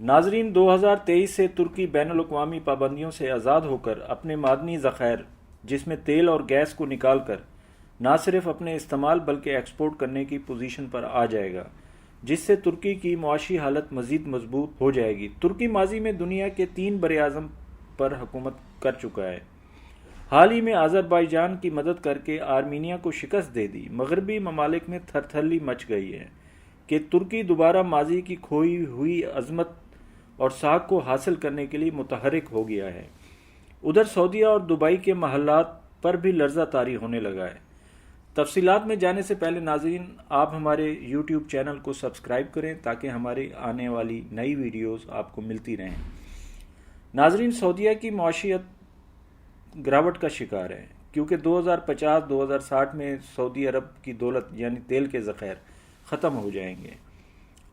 ناظرین، 2023 سے ترکی بین الاقوامی پابندیوں سے آزاد ہو کر اپنے معدنی ذخائر جس میں تیل اور گیس کو نکال کر نہ صرف اپنے استعمال بلکہ ایکسپورٹ کرنے کی پوزیشن پر آ جائے گا، جس سے ترکی کی معاشی حالت مزید مضبوط ہو جائے گی۔ ترکی ماضی میں دنیا کے 3 براعظم پر حکومت کر چکا ہے۔ حال ہی میں آذربائیجان کی مدد کر کے آرمینیا کو شکست دے دی۔ مغربی ممالک میں تھرتھرلی مچ گئی ہے کہ ترکی دوبارہ ماضی کی کھوئی ہوئی عظمت اور ساکھ کو حاصل کرنے کے لیے متحرک ہو گیا ہے۔ ادھر سعودیہ اور دبئی کے محلات پر بھی لرزہ طاری ہونے لگا ہے۔ تفصیلات میں جانے سے پہلے ناظرین، آپ ہمارے یوٹیوب چینل کو سبسکرائب کریں تاکہ ہماری آنے والی نئی ویڈیوز آپ کو ملتی رہیں۔ ناظرین، سعودیہ کی معیشت گراوٹ کا شکار ہے کیونکہ 2050-2060 میں سعودی عرب کی دولت یعنی تیل کے ذخائر ختم ہو جائیں گے۔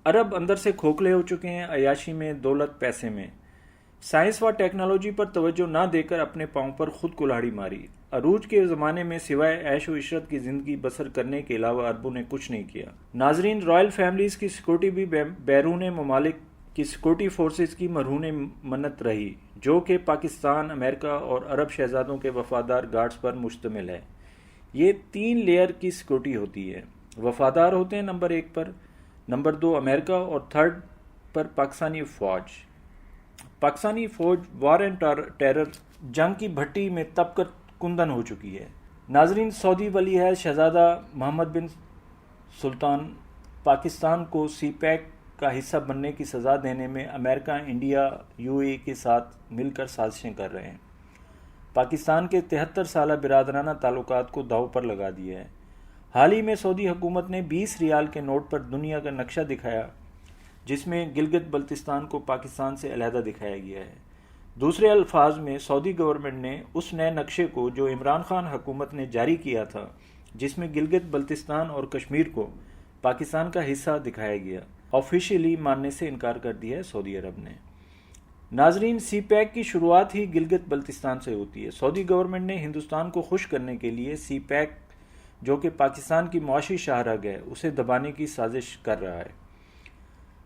عرب اندر سے کھوکھلے ہو چکے ہیں، عیاشی میں، دولت پیسے میں۔ سائنس و ٹیکنالوجی پر توجہ نہ دے کر اپنے پاؤں پر خود کلہاڑی ماری۔ عروج کے زمانے میں سوائے عیش و عشرت کی زندگی بسر کرنے کے علاوہ عربوں نے کچھ نہیں کیا۔ ناظرین، رائل فیملیز کی سیکورٹی بھی بیرون ممالک کی سیکورٹی فورسز کی مرہون منت رہی، جو کہ پاکستان، امریکہ اور عرب شہزادوں کے وفادار گارڈز پر مشتمل ہے۔ یہ 3 لیئر کی سیکورٹی ہوتی ہے۔ وفادار ہوتے ہیں نمبر 1 پر، نمبر 2 امریکہ اور 3rd پر پاکستانی فوج۔ پاکستانی فوج وار اینڈ ٹیرر جنگ کی بھٹی میں تپ کر کندن ہو چکی ہے۔ ناظرین، سعودی ولی عہد شہزادہ محمد بن سلطان پاکستان کو سی پیک کا حصہ بننے کی سزا دینے میں امریکہ، انڈیا، UAE کے ساتھ مل کر سازشیں کر رہے ہیں۔ پاکستان کے 73 سالہ برادرانہ تعلقات کو داؤ پر لگا دیا ہے۔ حال ہی میں سعودی حکومت نے 20 ریال کے نوٹ پر دنیا کا نقشہ دکھایا، جس میں گلگت بلتستان کو پاکستان سے علیحدہ دکھایا گیا ہے۔ دوسرے الفاظ میں، سعودی گورنمنٹ نے اس نئے نقشے کو جو عمران خان حکومت نے جاری کیا تھا، جس میں گلگت بلتستان اور کشمیر کو پاکستان کا حصہ دکھایا گیا، آفیشیلی ماننے سے انکار کر دیا ہے سعودی عرب نے۔ ناظرین، سی پیک کی شروعات ہی گلگت بلتستان سے ہوتی ہے۔ سعودی گورنمنٹ نے ہندوستان کو خوش کرنے کے لیے سی پیک، جو کہ پاکستان کی معاشی شاہراہ ہے، اسے دبانے کی سازش کر رہا ہے۔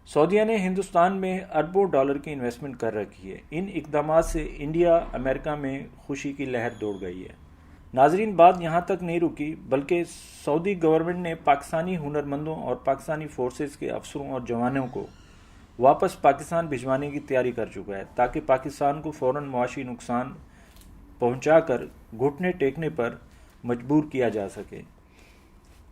سعودیہ نے ہندوستان میں اربوں ڈالر کی انویسٹمنٹ کر رکھی ہے۔ ان اقدامات سے انڈیا، امریکہ میں خوشی کی لہر دوڑ گئی ہے۔ ناظرین، بات یہاں تک نہیں رکی، بلکہ سعودی گورنمنٹ نے پاکستانی ہنرمندوں اور پاکستانی فورسز کے افسروں اور جوانوں کو واپس پاکستان بھجوانے کی تیاری کر چکا ہے، تاکہ پاکستان کو فوراً معاشی نقصان پہنچا کر گھٹنے ٹیکنے پر مجبور کیا جا سکے۔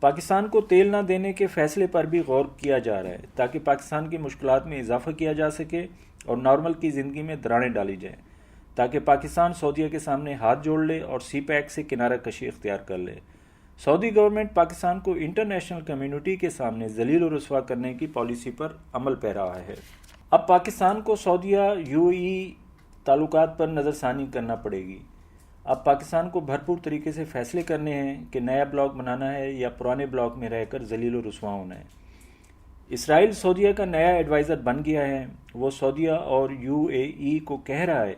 پاکستان کو تیل نہ دینے کے فیصلے پر بھی غور کیا جا رہا ہے، تاکہ پاکستان کی مشکلات میں اضافہ کیا جا سکے اور نارمل کی زندگی میں دراڑیں ڈالی جائیں، تاکہ پاکستان سعودیہ کے سامنے ہاتھ جوڑ لے اور سی پیک سے کنارہ کشی اختیار کر لے۔ سعودی گورنمنٹ پاکستان کو انٹرنیشنل کمیونٹی کے سامنے ذلیل و رسوا کرنے کی پالیسی پر عمل پیرا ہے۔ اب پاکستان کو سعودیہ UAE تعلقات پر نظر ثانی کرنا پڑے گی۔ اب پاکستان کو بھرپور طریقے سے فیصلے کرنے ہیں کہ نیا بلاک بنانا ہے یا پرانے بلاک میں رہ کر ذلیل و رسوا ہونا ہے۔ اسرائیل سعودیہ کا نیا ایڈوائزر بن گیا ہے۔ وہ سعودیہ اور UAE کو کہہ رہا ہے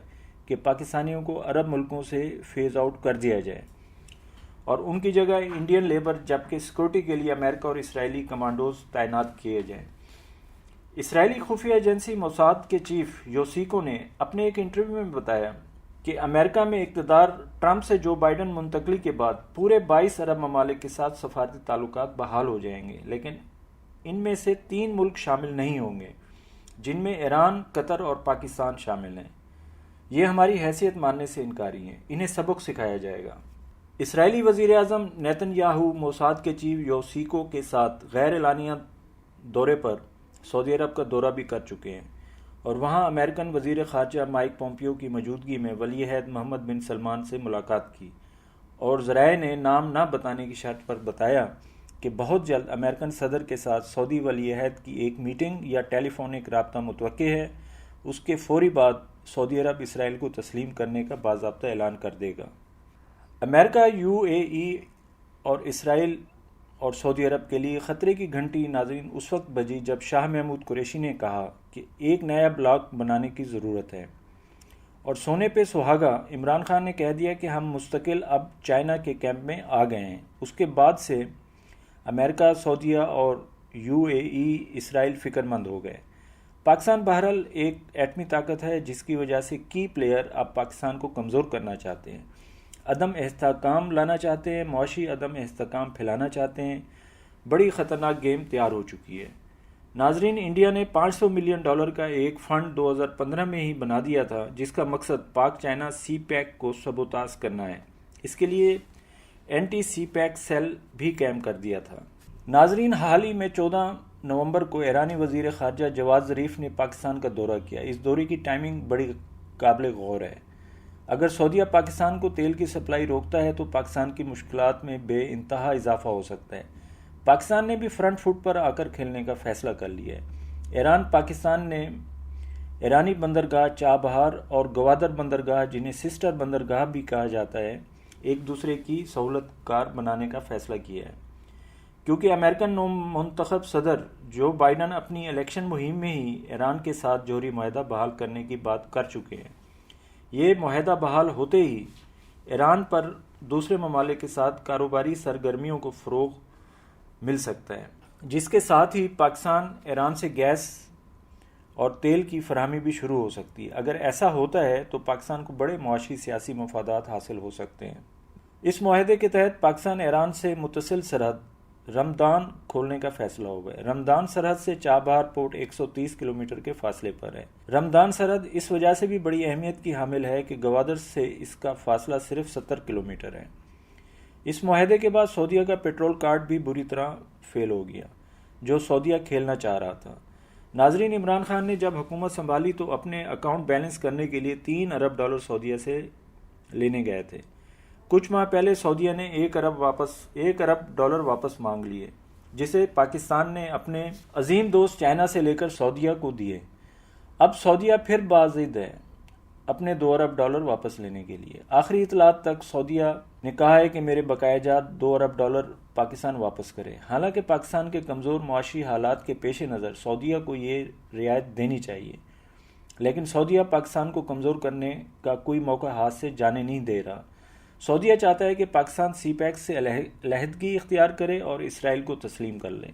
کہ پاکستانیوں کو عرب ملکوں سے فیز آؤٹ کر دیا جائے اور ان کی جگہ انڈین لیبر، جبکہ سیکورٹی کے لیے امریکہ اور اسرائیلی کمانڈوز تعینات کیے جائیں۔ اسرائیلی خفیہ ایجنسی موساد کے چیف یوسیکو نے اپنے ایک انٹرویو میں بتایا کہ امریکہ میں اقتدار ٹرمپ سے جو بائیڈن منتقلی کے بعد پورے 22 عرب ممالک کے ساتھ سفارتی تعلقات بحال ہو جائیں گے، لیکن ان میں سے 3 ملک شامل نہیں ہوں گے، جن میں ایران، قطر اور پاکستان شامل ہیں۔ یہ ہماری حیثیت ماننے سے انکاری ہیں، انہیں سبق سکھایا جائے گا۔ اسرائیلی وزیر اعظم نیتن یاہو موساد کے چیف یوسیکو کے ساتھ غیر اعلانیہ دورے پر سعودی عرب کا دورہ بھی کر چکے ہیں اور وہاں امریکن وزیر خارجہ مائک پومپیو کی موجودگی میں ولی عہد محمد بن سلمان سے ملاقات کی، اور ذرائع نے نام نہ بتانے کی شرط پر بتایا کہ بہت جلد امریکن صدر کے ساتھ سعودی ولی عہد کی ایک میٹنگ یا ٹیلی فونک رابطہ متوقع ہے۔ اس کے فوری بعد سعودی عرب اسرائیل کو تسلیم کرنے کا باضابطہ اعلان کر دے گا۔ امریکہ، UAE اور اسرائیل اور سعودی عرب کے لیے خطرے کی گھنٹی ناظرین اس وقت بجی جب شاہ محمود قریشی نے کہا کہ ایک نیا بلاک بنانے کی ضرورت ہے، اور سونے پہ سہاگا عمران خان نے کہہ دیا کہ ہم مستقل اب چائنا کے کیمپ میں آ گئے ہیں۔ اس کے بعد سے امریکہ، سعودیہ اور UAE اسرائیل فکر مند ہو گئے۔ پاکستان بہرحال ایک ایٹمی طاقت ہے جس کی وجہ سے کی پلیئر اب پاکستان کو کمزور کرنا چاہتے ہیں، عدم استحکام لانا چاہتے ہیں، معاشی عدم استحکام پھیلانا چاہتے ہیں۔ بڑی خطرناک گیم تیار ہو چکی ہے۔ ناظرین، انڈیا نے $500 ملین کا ایک فنڈ 2015 میں ہی بنا دیا تھا جس کا مقصد پاک چائنا سی پیک کو سبوتاژ کرنا ہے۔ اس کے لیے اینٹی سی پیک سیل بھی قائم کر دیا تھا۔ ناظرین، حال ہی میں 14 نومبر کو ایرانی وزیر خارجہ جواد ظریف نے پاکستان کا دورہ کیا۔ اس دورے کی ٹائمنگ بڑی قابل غور ہے۔ اگر سعودیہ پاکستان کو تیل کی سپلائی روکتا ہے تو پاکستان کی مشکلات میں بے انتہا اضافہ ہو سکتا ہے۔ پاکستان نے بھی فرنٹ فٹ پر آ کر کھیلنے کا فیصلہ کر لیا ہے۔ ایران پاکستان نے ایرانی بندرگاہ چابہار اور گوادر بندرگاہ، جنہیں سسٹر بندرگاہ بھی کہا جاتا ہے، ایک دوسرے کی سہولت کار بنانے کا فیصلہ کیا ہے، کیونکہ امریکن منتخب صدر جو بائیڈن اپنی الیکشن مہم میں ہی ایران کے ساتھ جوہری معاہدہ بحال کرنے کی بات کر چکے ہیں۔ یہ معاہدہ بحال ہوتے ہی ایران پر دوسرے ممالک کے ساتھ کاروباری سرگرمیوں کو فروغ مل سکتا ہے، جس کے ساتھ ہی پاکستان ایران سے گیس اور تیل کی فراہمی بھی شروع ہو سکتی ہے۔ اگر ایسا ہوتا ہے تو پاکستان کو بڑے معاشی سیاسی مفادات حاصل ہو سکتے ہیں۔ اس معاہدے کے تحت پاکستان ایران سے متصل سرحد رمدان کھولنے کا فیصلہ ہوگا۔ رمدان سرحد سے چابہار پورٹ 130 کلومیٹر کے فاصلے پر ہے۔ رمدان سرحد اس وجہ سے بھی بڑی اہمیت کی حامل ہے کہ گوادر سے اس کا فاصلہ صرف 70 کلومیٹر ہے۔ اس معاہدے کے بعد سعودیہ کا پیٹرول کارڈ بھی بری طرح فیل ہو گیا، جو سعودیہ کھیلنا چاہ رہا تھا۔ ناظرین، عمران خان نے جب حکومت سنبھالی تو اپنے اکاؤنٹ بیلنس کرنے کے لیے $3 ارب سعودیہ سے لینے گئے تھے۔ کچھ ماہ پہلے سعودیہ نے $1 ارب واپس مانگ لیے، جسے پاکستان نے اپنے عظیم دوست چائنا سے لے کر سعودیہ کو دیے۔ اب سعودیہ پھر باضد ہے اپنے $2 ارب واپس لینے کے لیے۔ آخری اطلاعات تک سعودیہ نے کہا ہے کہ میرے بقایا جات $2 ارب پاکستان واپس کرے۔ حالانکہ پاکستان کے کمزور معاشی حالات کے پیش نظر سعودیہ کو یہ رعایت دینی چاہیے، لیکن سعودیہ پاکستان کو کمزور کرنے کا کوئی موقع ہاتھ سے جانے نہیں دے رہا۔ سعودیہ چاہتا ہے کہ پاکستان سی پیک سے علیحدگی اختیار کرے اور اسرائیل کو تسلیم کر لے۔